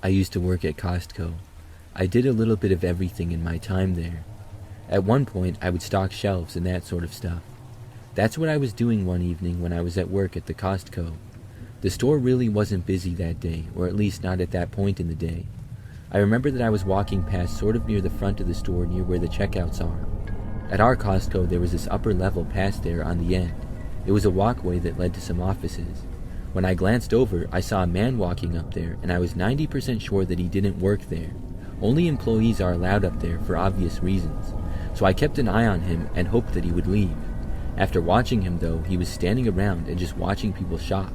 I used to work at Costco. I did a little bit of everything in my time there. At one point, I would stock shelves and that sort of stuff. That's what I was doing one evening when I was at work at the Costco. The store really wasn't busy that day, or at least not at that point in the day. I remember that I was walking past sort of near the front of the store near where the checkouts are. At our Costco, there was this upper level past there on the end. It was a walkway that led to some offices. When I glanced over, I saw a man walking up there, and I was 90% sure that he didn't work there. Only employees are allowed up there for obvious reasons, so I kept an eye on him and hoped that he would leave. After watching him though, he was standing around and just watching people shop.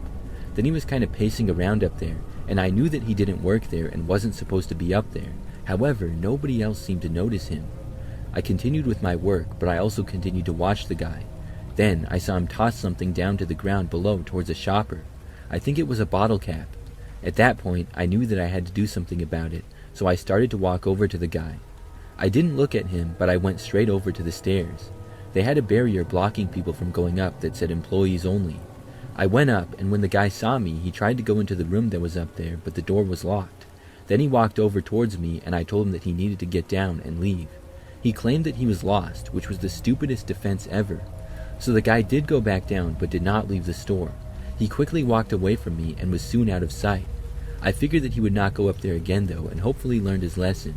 Then he was kind of pacing around up there, and I knew that he didn't work there and wasn't supposed to be up there. However, nobody else seemed to notice him. I continued with my work, but I also continued to watch the guy. Then I saw him toss something down to the ground below towards a shopper. I think it was a bottle cap. At that point, I knew that I had to do something about it, so I started to walk over to the guy. I didn't look at him, but I went straight over to the stairs. They had a barrier blocking people from going up that said employees only. I went up, and when the guy saw me, he tried to go into the room that was up there, but the door was locked. Then he walked over towards me, and I told him that he needed to get down and leave. He claimed that he was lost, which was the stupidest defense ever. So the guy did go back down, but did not leave the store. He quickly walked away from me and was soon out of sight. I figured that he would not go up there again though, and hopefully learned his lesson.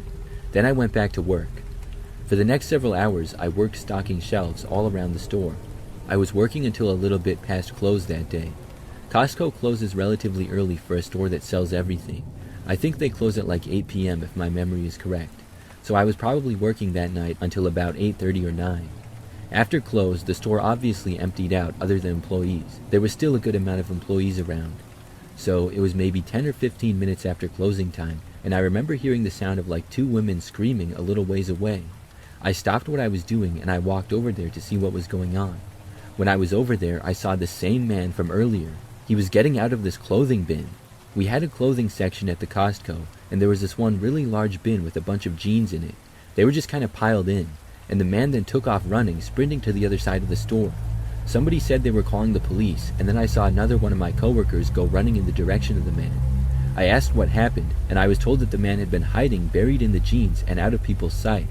Then I went back to work. For the next several hours, I worked stocking shelves all around the store. I was working until a little bit past close that day. Costco closes relatively early for a store that sells everything. I think they close at like 8 p.m. if my memory is correct. So I was probably working that night until about 8:30 or 9. After close, the store obviously emptied out other than employees. There was still a good amount of employees around. So it was maybe 10 or 15 minutes after closing time, and I remember hearing the sound of like 2 women screaming a little ways away. I stopped what I was doing and I walked over there to see what was going on. When I was over there, I saw the same man from earlier. He was getting out of this clothing bin. We had a clothing section at the Costco, and there was this one really large bin with a bunch of jeans in it. They were just kind of piled in. And the man then took off running, sprinting to the other side of the store. Somebody said they were calling the police, and then I saw another one of my coworkers go running in the direction of the man. I asked what happened, and I was told that the man had been hiding, buried in the jeans, and out of people's sight.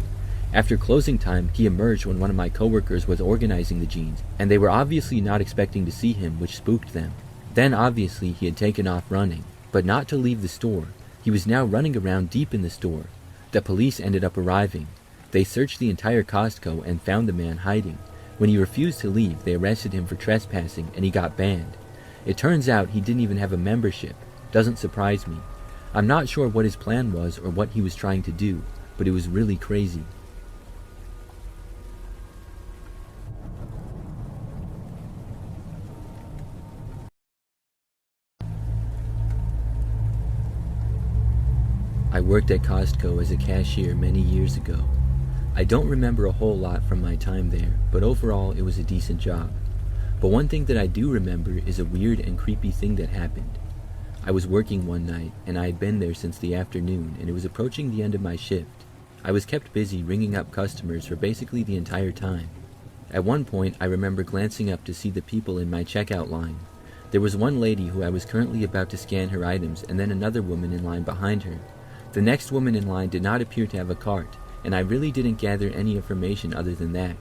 After closing time, he emerged when one of my coworkers was organizing the jeans, and they were obviously not expecting to see him, which spooked them. Then obviously he had taken off running, but not to leave the store. He was now running around deep in the store. The police ended up arriving. They searched the entire Costco and found the man hiding. When he refused to leave, they arrested him for trespassing and he got banned. It turns out he didn't even have a membership. Doesn't surprise me. I'm not sure what his plan was or what he was trying to do, but it was really crazy. I worked at Costco as a cashier many years ago. I don't remember a whole lot from my time there, but overall it was a decent job. But one thing that I do remember is a weird and creepy thing that happened. I was working one night, and I had been there since the afternoon, and it was approaching the end of my shift. I was kept busy ringing up customers for basically the entire time. At one point, I remember glancing up to see the people in my checkout line. There was one lady who I was currently about to scan her items, and then another woman in line behind her. The next woman in line did not appear to have a cart, and I really didn't gather any information other than that.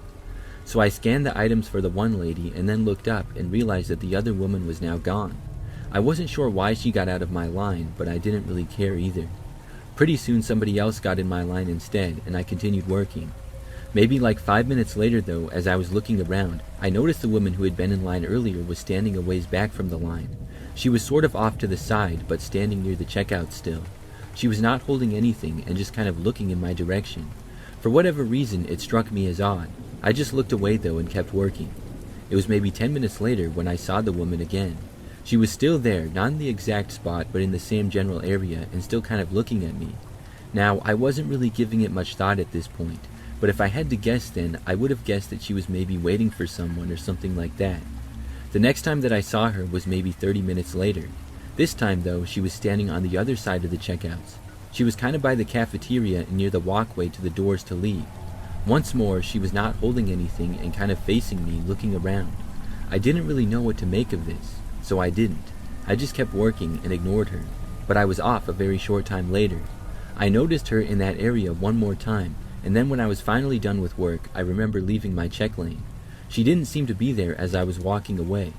So I scanned the items for the one lady and then looked up and realized that the other woman was now gone. I wasn't sure why she got out of my line, but I didn't really care either. Pretty soon somebody else got in my line instead, and I continued working. Maybe like 5 minutes later though, as I was looking around, I noticed the woman who had been in line earlier was standing a ways back from the line. She was sort of off to the side, but standing near the checkout still. She was not holding anything and just kind of looking in my direction. For whatever reason, it struck me as odd. I just looked away though and kept working. It was maybe 10 minutes later when I saw the woman again. She was still there, not in the exact spot, but in the same general area, and still kind of looking at me. Now, I wasn't really giving it much thought at this point, but if I had to guess then, I would have guessed that she was maybe waiting for someone or something like that. The next time that I saw her was maybe 30 minutes later. This time though, she was standing on the other side of the checkouts. She was kind of by the cafeteria and near the walkway to the doors to leave. Once more, she was not holding anything and kind of facing me, looking around. I didn't really know what to make of this, so I didn't. I just kept working and ignored her. but I was off a very short time later. I noticed her in that area one more time, and then when I was finally done with work, I remember leaving my check lane. She didn't seem to be there as I was walking away.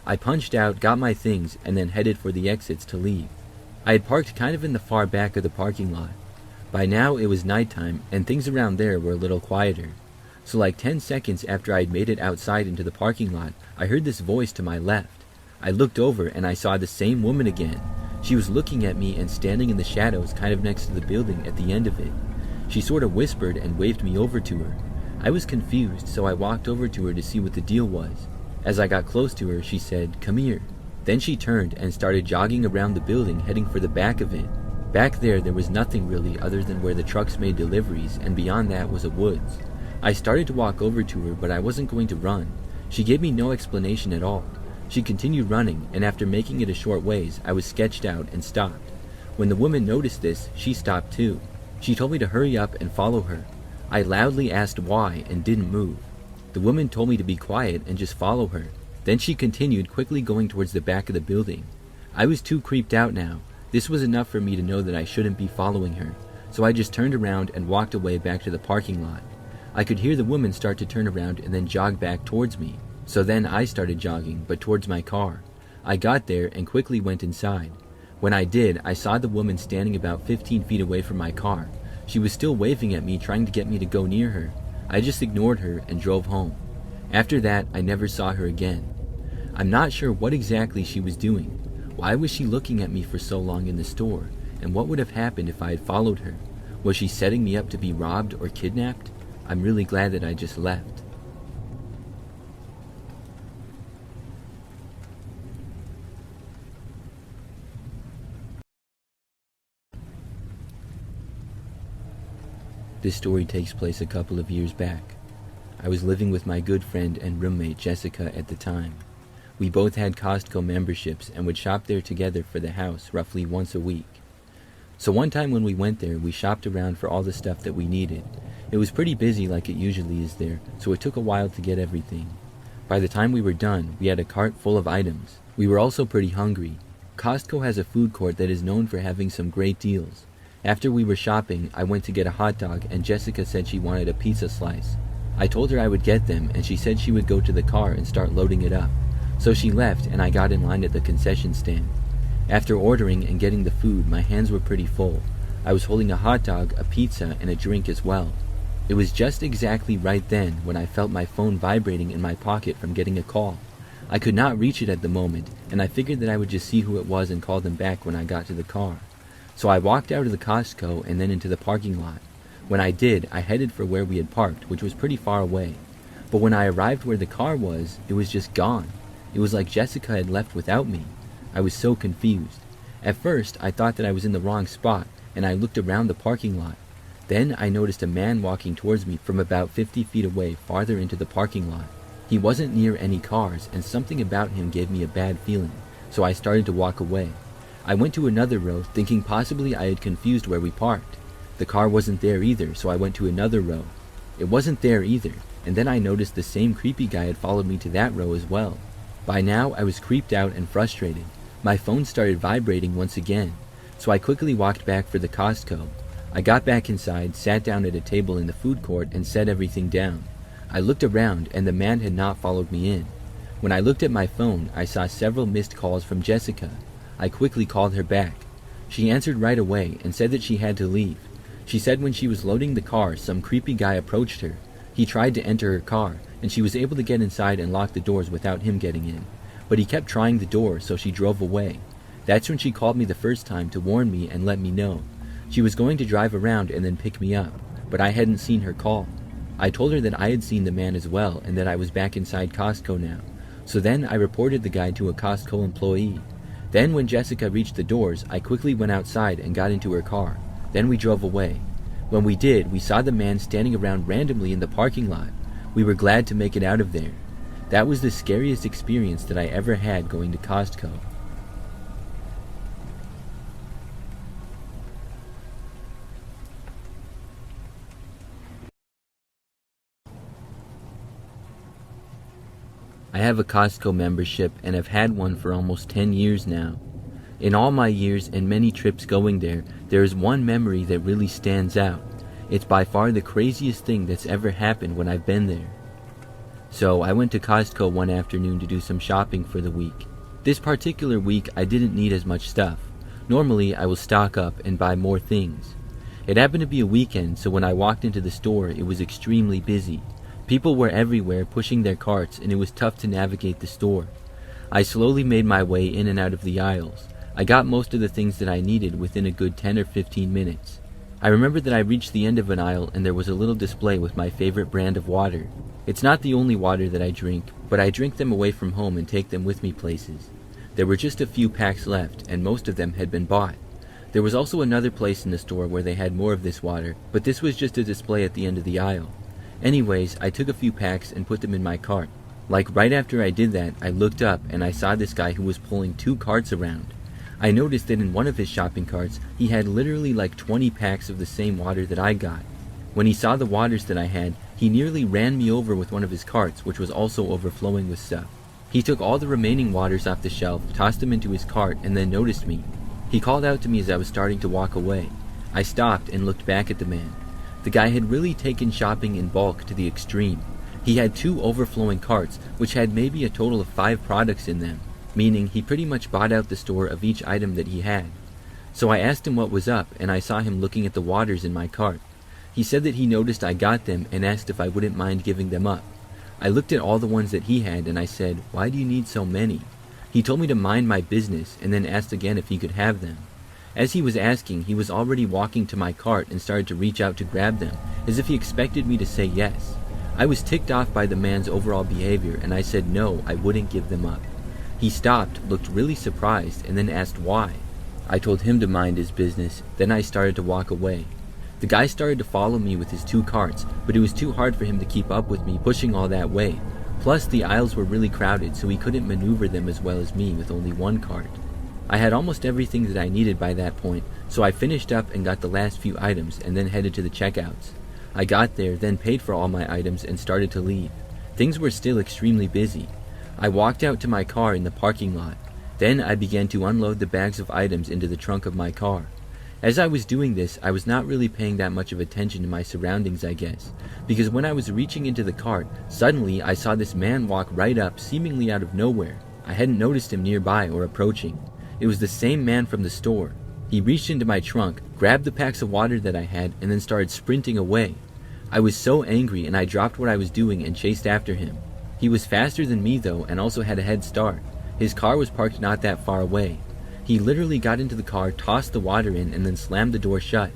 I punched out, got my things, and then headed for the exits to leave. I had parked kind of in the far back of the parking lot. By now it was nighttime, and things around there were a little quieter. So like 10 seconds after I had made it outside into the parking lot, I heard this voice to my left. I looked over and I saw the same woman again. She was looking at me and standing in the shadows kind of next to the building at the end of it. She sort of whispered and waved me over to her. I was confused, so I walked over to her to see what the deal was. As I got close to her, she said, "Come here." Then she turned and started jogging around the building, heading for the back of it. Back there was nothing really other than where the trucks made deliveries, and beyond that was a woods. I started to walk over to her, but I wasn't going to run. She gave me no explanation at all. She continued running, and after making it a short ways, I was sketched out and stopped. When the woman noticed this, she stopped too. She told me to hurry up and follow her. I loudly asked why and didn't move. The woman told me to be quiet and just follow her. Then she continued, quickly going towards the back of the building. I was too creeped out now. This was enough for me to know that I shouldn't be following her, so I just turned around and walked away back to the parking lot. I could hear the woman start to turn around and then jog back towards me. So then I started jogging, but towards my car. I got there and quickly went inside. When I did, I saw the woman standing about 15 feet away from my car. She was still waving at me, trying to get me to go near her. I just ignored her and drove home. After that, I never saw her again. I'm not sure what exactly she was doing. Why was she looking at me for so long in the store? And what would have happened if I had followed her? Was she setting me up to be robbed or kidnapped? I'm really glad that I just left. This story takes place a couple of years back. I was living with my good friend and roommate Jessica at the time. We both had Costco memberships and would shop there together for the house roughly once a week. So one time when we went there, we shopped around for all the stuff that we needed. It was pretty busy like it usually is there, so it took a while to get everything. By the time we were done, we had a cart full of items. We were also pretty hungry. Costco has a food court that is known for having some great deals. After we were shopping, I went to get a hot dog and Jessica said she wanted a pizza slice. I told her I would get them and she said she would go to the car and start loading it up. So she left and I got in line at the concession stand. After ordering and getting the food, my hands were pretty full. I was holding a hot dog, a pizza, and a drink as well. It was just exactly right then when I felt my phone vibrating in my pocket from getting a call. I could not reach it at the moment, and I figured that I would just see who it was and call them back when I got to the car. So I walked out of the Costco and then into the parking lot. When I did, I headed for where we had parked, which was pretty far away. But when I arrived where the car was, it was just gone. It was like Jessica had left without me. I was so confused. At first, I thought that I was in the wrong spot, and I looked around the parking lot. Then I noticed a man walking towards me from about 50 feet away farther into the parking lot. He wasn't near any cars, and something about him gave me a bad feeling, so I started to walk away. I went to another row, thinking possibly I had confused where we parked. The car wasn't there either, so I went to another row. It wasn't there either, and then I noticed the same creepy guy had followed me to that row as well. By now, I was creeped out and frustrated. My phone started vibrating once again, so I quickly walked back for the Costco. I got back inside, sat down at a table in the food court, and set everything down. I looked around, and the man had not followed me in. When I looked at my phone, I saw several missed calls from Jessica. I quickly called her back. She answered right away and said that she had to leave. She said when she was loading the car, some creepy guy approached her. He tried to enter her car, and she was able to get inside and lock the doors without him getting in. But he kept trying the door, so she drove away. That's when she called me the first time to warn me and let me know. She was going to drive around and then pick me up, but I hadn't seen her call. I told her that I had seen the man as well and that I was back inside Costco now. So then I reported the guy to a Costco employee. Then when Jessica reached the doors, I quickly went outside and got into her car. Then we drove away. When we did, we saw the man standing around randomly in the parking lot. We were glad to make it out of there. That was the scariest experience that I ever had going to Costco. I have a Costco membership and have had one for almost 10 years now. In all my years and many trips going there is one memory that really stands out. It's by far the craziest thing that's ever happened when I've been there. So I went to Costco one afternoon to do some shopping for the week. This particular week I didn't need as much stuff. Normally I will stock up and buy more things. It happened to be a weekend, so when I walked into the store it was extremely busy. People were everywhere pushing their carts and it was tough to navigate the store. I slowly made my way in and out of the aisles. I got most of the things that I needed within a good 10 or 15 minutes. I remember that I reached the end of an aisle and there was a little display with my favorite brand of water. It's not the only water that I drink, but I drink them away from home and take them with me places. There were just a few packs left and most of them had been bought. There was also another place in the store where they had more of this water, but this was just a display at the end of the aisle. Anyways, I took a few packs and put them in my cart. Like right after I did that, I looked up and I saw this guy who was pulling 2 carts around. I noticed that in one of his shopping carts, he had literally like 20 packs of the same water that I got. When he saw the waters that I had, he nearly ran me over with one of his carts, which was also overflowing with stuff. He took all the remaining waters off the shelf, tossed them into his cart, and then noticed me. He called out to me as I was starting to walk away. I stopped and looked back at the man. The guy had really taken shopping in bulk to the extreme. He had 2 overflowing carts, which had maybe a total of 5 products in them, meaning he pretty much bought out the store of each item that he had. So I asked him what was up, and I saw him looking at the waters in my cart. He said that he noticed I got them and asked if I wouldn't mind giving them up. I looked at all the ones that he had and I said, "Why do you need so many?" He told me to mind my business and then asked again if he could have them. As he was asking, he was already walking to my cart and started to reach out to grab them, as if he expected me to say yes. I was ticked off by the man's overall behavior and I said no, I wouldn't give them up. He stopped, looked really surprised, and then asked why. I told him to mind his business, then I started to walk away. The guy started to follow me with his 2 carts, but it was too hard for him to keep up with me pushing all that way. Plus the aisles were really crowded, so he couldn't maneuver them as well as me with only 1 cart. I had almost everything that I needed by that point, so I finished up and got the last few items and then headed to the checkouts. I got there, then paid for all my items and started to leave. Things were still extremely busy. I walked out to my car in the parking lot. Then I began to unload the bags of items into the trunk of my car. As I was doing this, I was not really paying that much of attention to my surroundings, I guess, because when I was reaching into the cart, suddenly I saw this man walk right up, seemingly out of nowhere. I hadn't noticed him nearby or approaching. It was the same man from the store. He reached into my trunk, grabbed the packs of water that I had, and then started sprinting away. I was so angry and I dropped what I was doing and chased after him. He was faster than me though and also had a head start. His car was parked not that far away. He literally got into the car, tossed the water in, and then slammed the door shut.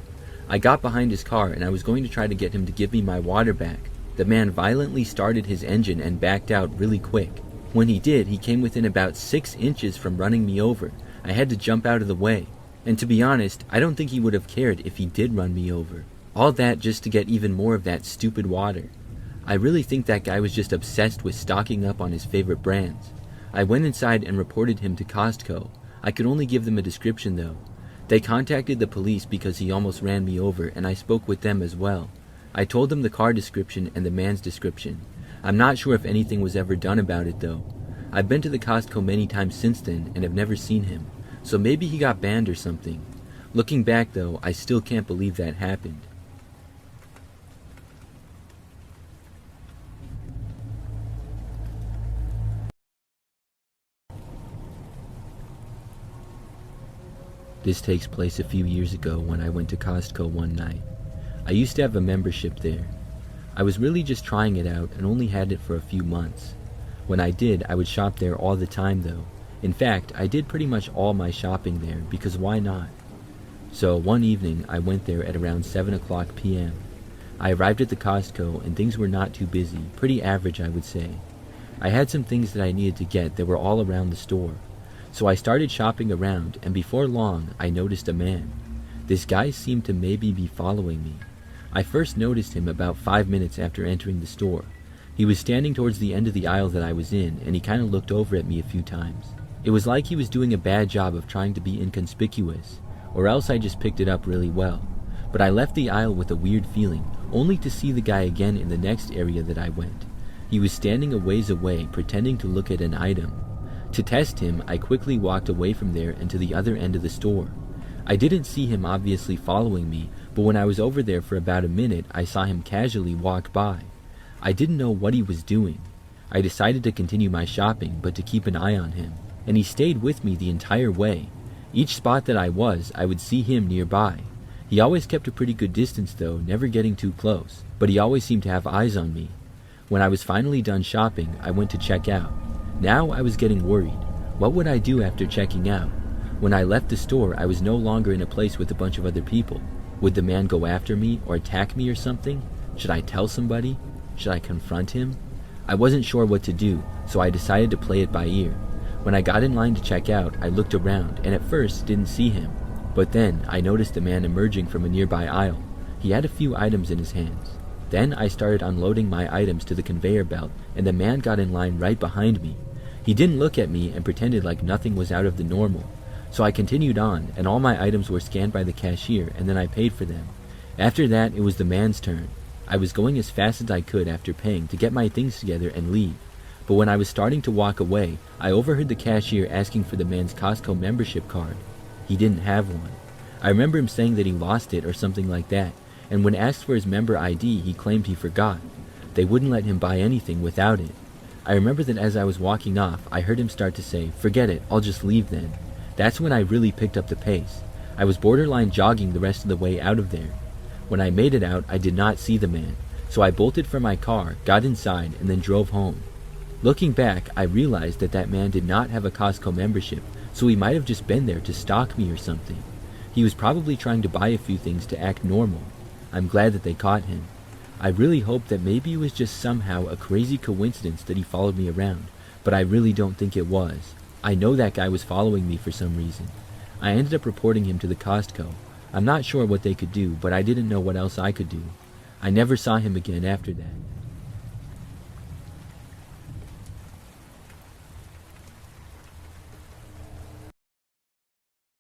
I got behind his car and I was going to try to get him to give me my water back. The man violently started his engine and backed out really quick. When he did, he came within about 6 inches from running me over. I had to jump out of the way. And to be honest, I don't think he would have cared if he did run me over. All that just to get even more of that stupid water. I really think that guy was just obsessed with stocking up on his favorite brands. I went inside and reported him to Costco. I could only give them a description though. They contacted the police because he almost ran me over and I spoke with them as well. I told them the car description and the man's description. I'm not sure if anything was ever done about it though. I've been to the Costco many times since then and have never seen him, so maybe he got banned or something. Looking back though, I still can't believe that happened. This takes place a few years ago when I went to Costco one night. I used to have a membership there. I was really just trying it out and only had it for a few months. When I did, I would shop there all the time though. In fact, I did pretty much all my shopping there because why not? So one evening, I went there at around 7 o'clock p.m. I arrived at the Costco and things were not too busy, pretty average I would say. I had some things that I needed to get that were all around the store. So I started shopping around, and before long, I noticed a man. This guy seemed to maybe be following me. I first noticed him about 5 minutes after entering the store. He was standing towards the end of the aisle that I was in, and he kind of looked over at me a few times. It was like he was doing a bad job of trying to be inconspicuous, or else I just picked it up really well. But I left the aisle with a weird feeling, only to see the guy again in the next area that I went. He was standing a ways away, pretending to look at an item. To test him, I quickly walked away from there and to the other end of the store. I didn't see him obviously following me, but when I was over there for about a minute, I saw him casually walk by. I didn't know what he was doing. I decided to continue my shopping, but to keep an eye on him, and he stayed with me the entire way. Each spot that I would see him nearby. He always kept a pretty good distance though, never getting too close, but he always seemed to have eyes on me. When I was finally done shopping, I went to check out. Now I was getting worried. What would I do after checking out? When I left the store, I was no longer in a place with a bunch of other people. Would the man go after me or attack me or something? Should I tell somebody? Should I confront him? I wasn't sure what to do, so I decided to play it by ear. When I got in line to check out, I looked around and at first didn't see him. But then I noticed a man emerging from a nearby aisle. He had a few items in his hands. Then I started unloading my items to the conveyor belt and the man got in line right behind me. He didn't look at me and pretended like nothing was out of the normal. So I continued on and all my items were scanned by the cashier and then I paid for them. After that, it was the man's turn. I was going as fast as I could after paying to get my things together and leave. But when I was starting to walk away, I overheard the cashier asking for the man's Costco membership card. He didn't have one. I remember him saying that he lost it or something like that, and when asked for his member ID, he claimed he forgot. They wouldn't let him buy anything without it. I remember that as I was walking off, I heard him start to say, "Forget it, I'll just leave then." That's when I really picked up the pace. I was borderline jogging the rest of the way out of there. When I made it out, I did not see the man, so I bolted from my car, got inside, and then drove home. Looking back, I realized that that man did not have a Costco membership, so he might have just been there to stalk me or something. He was probably trying to buy a few things to act normal. I'm glad that they caught him. I really hope that maybe it was just somehow a crazy coincidence that he followed me around, but I really don't think it was. I know that guy was following me for some reason. I ended up reporting him to the Costco. I'm not sure what they could do, but I didn't know what else I could do. I never saw him again after that.